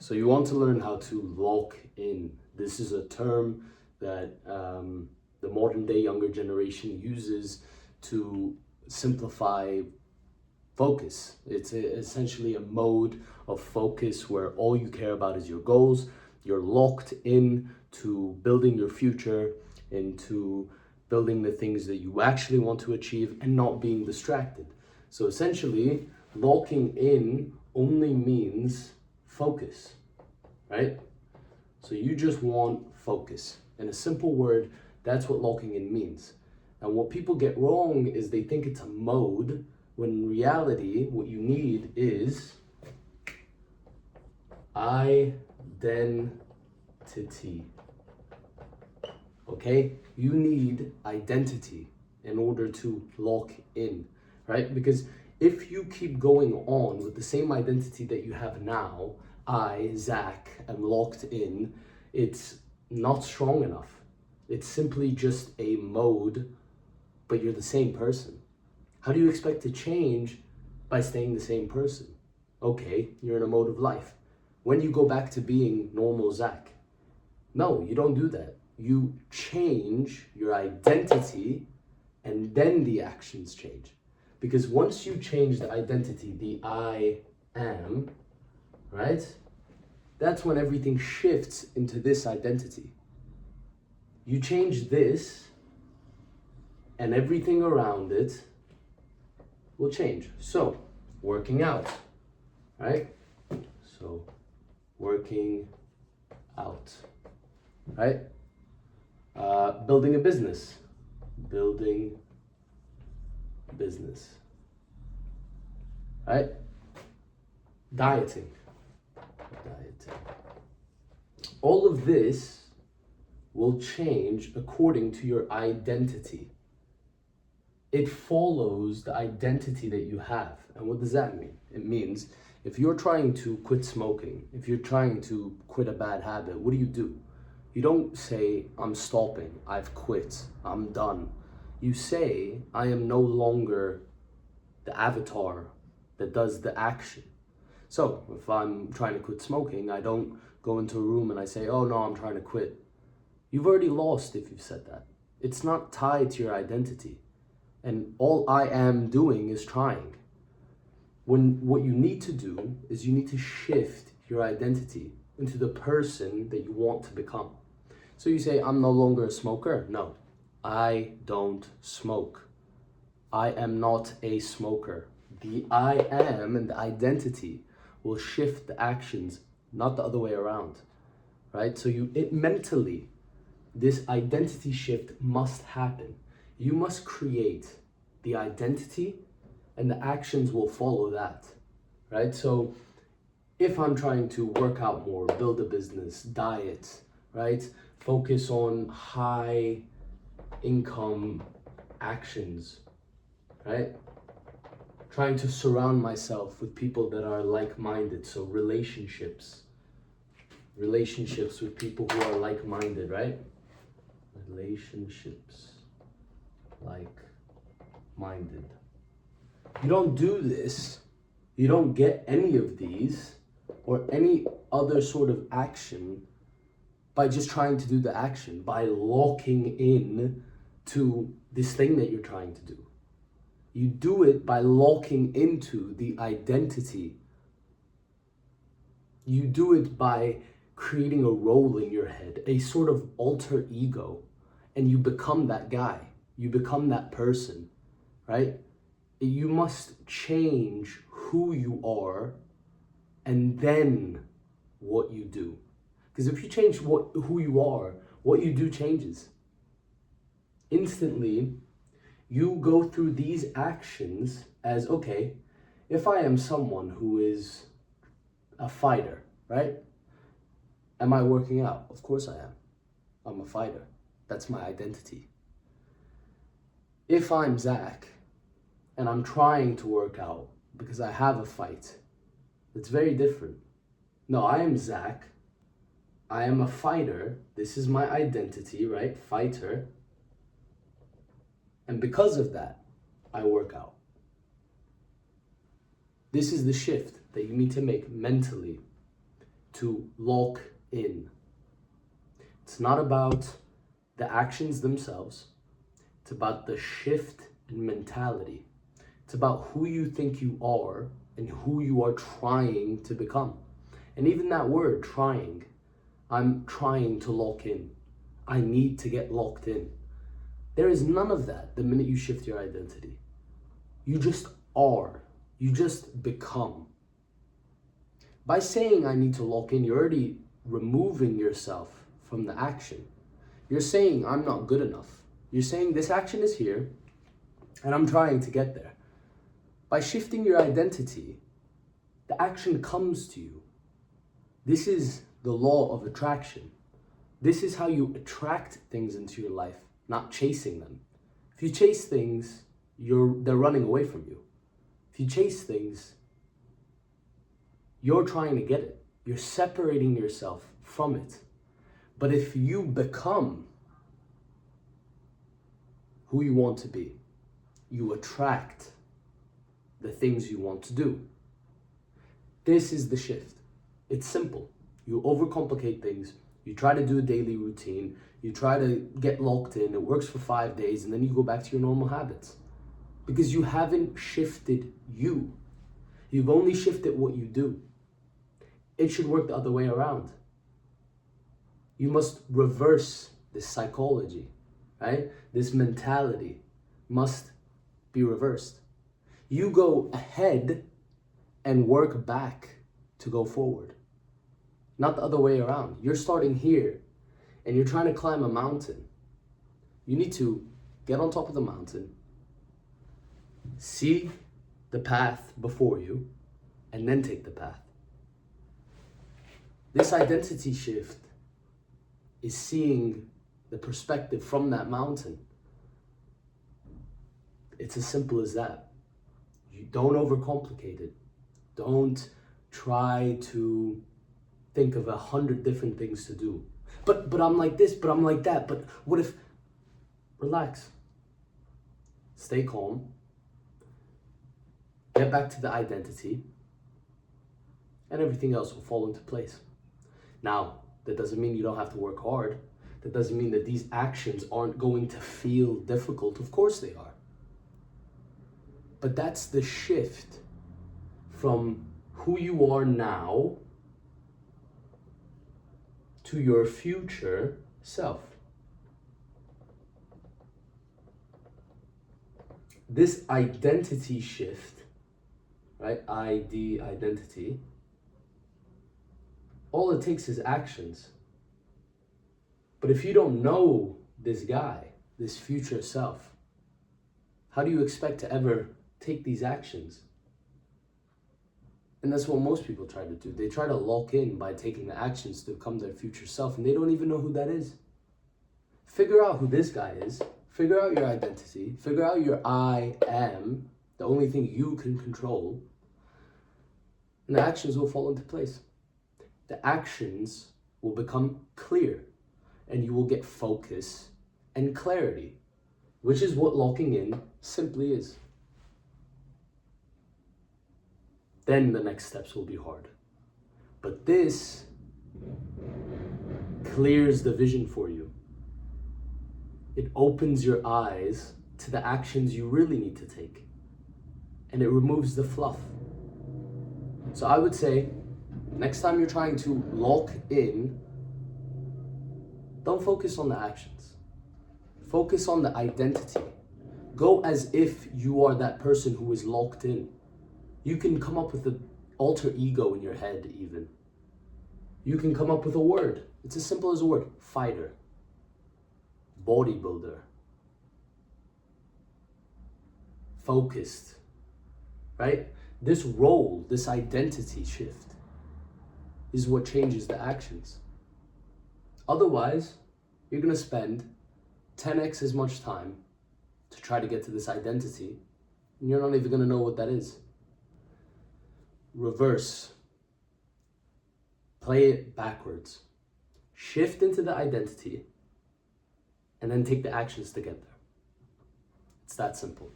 So you want to learn how to lock in. This is a term that the modern day younger generation uses to simplify focus. It's essentially a mode of focus where all you care about is your goals. You're locked in to building your future, into building the things that you actually want to achieve and not being distracted. So essentially, locking in only means focus, right? So you just want focus. In a simple word, that's what locking in means. And what people get wrong is they think it's a mode, when in reality, what you need is identity. Okay? You need identity in order to lock in, right? Because if you keep going on with the same identity that you have now, I, Zack, am locked in, it's not strong enough. It's simply just a mode, but you're the same person. How do you expect to change by staying the same person? Okay, you're in a mode of life. When do you go back to being normal Zack? No, you don't do that. You change your identity and then the actions change. Because once you change the identity, the I am, right? That's when everything shifts into this identity. You change this and everything around it will change. So, working out, right? So, working out, right? Building a business, building business, right? Dieting. All of this will change according to your identity. It follows the identity that you have. And what does that mean? It means if you're trying to quit smoking, if you're trying to quit a bad habit, what do? You don't say, I'm stopping, I've quit, I'm done. You say, I am no longer the avatar that does the action. So if I'm trying to quit smoking, I don't go into a room and I say, oh no, I'm trying to quit. You've already lost if you've said that. It's not tied to your identity. And all I am doing is trying. When what you need to do is you need to shift your identity into the person that you want to become. So you say, I'm no longer a smoker. No, I don't smoke. I am not a smoker. The I am and the identity will shift the actions, not the other way around, right? So mentally, this identity shift must happen. You must create the identity and the actions will follow that, right? So if I'm trying to work out more, build a business, diet, right? Focus on high income actions, right? Trying to surround myself with people that are like-minded. So relationships with people who are like-minded, right? Relationships, like-minded. You don't do this, you don't get any of these or any other sort of action by just trying to do the action, by locking in to this thing that you're trying to do. You do it by locking into the identity. You do it by creating a role in your head, a sort of alter ego, and you become that guy. You become that person, right? You must change who you are and then what you do. Because if you change who you are, what you do changes. Instantly, you go through these actions as, okay, if I am someone who is a fighter, right? Am I working out? Of course I am. I'm a fighter. That's my identity. If I'm Zack and I'm trying to work out because I have a fight, it's very different. No, I am Zack. I am a fighter. This is my identity, right? Fighter. And because of that, I work out. This is the shift that you need to make mentally to lock in. It's not about the actions themselves. It's about the shift in mentality. It's about who you think you are and who you are trying to become. And even that word, trying, I'm trying to lock in. I need to get locked in. There is none of that the minute you shift your identity. You just are. You just become. By saying I need to lock in, you're already removing yourself from the action. You're saying I'm not good enough. You're saying this action is here and I'm trying to get there. By shifting your identity, the action comes to you. This is the law of attraction. This is how you attract things into your life, not chasing them. If you chase things, they're running away from you. If you chase things, you're trying to get it. You're separating yourself from it. But if you become who you want to be, you attract the things you want to do. This is the shift. It's simple. You overcomplicate things. You try to do a daily routine. You try to get locked in. It works for 5 days and then you go back to your normal habits. Because you haven't shifted you. You've only shifted what you do. It should work the other way around. You must reverse this psychology, right? This mentality must be reversed. You go ahead and work back to go forward. Not the other way around. You're starting here and you're trying to climb a mountain. You need to get on top of the mountain, see the path before you, and then take the path. This identity shift is seeing the perspective from that mountain. It's as simple as that. You don't overcomplicate it. Don't try to think of 100 different things to do. But I'm like this, but I'm like that. But what if? Relax. Stay calm. Get back to the identity. And everything else will fall into place. Now, that doesn't mean you don't have to work hard. That doesn't mean that these actions aren't going to feel difficult. Of course they are. But that's the shift from who you are now to your future self. This identity shift, right? Identity. All it takes is actions. But if you don't know this guy, this future self, how do you expect to ever take these actions? And that's what most people try to do. They try to lock in by taking the actions to become their future self, and they don't even know who that is. Figure out who this guy is. Figure out your identity. Figure out your I am, the only thing you can control. And the actions will fall into place. The actions will become clear, and you will get focus and clarity, which is what locking in simply is. Then the next steps will be hard. But this clears the vision for you. It opens your eyes to the actions you really need to take. And it removes the fluff. So I would say, next time you're trying to lock in, don't focus on the actions. Focus on the identity. Go as if you are that person who is locked in. You can come up with an alter ego in your head even. You can come up with a word. It's as simple as a word. Fighter. Bodybuilder. Focused. Right? This role, this identity shift is what changes the actions. Otherwise, you're going to spend 10x as much time to try to get to this identity, and you're not even going to know what that is. Reverse. Play it backwards. Shift into the identity, and then take the actions to get there. It's that simple.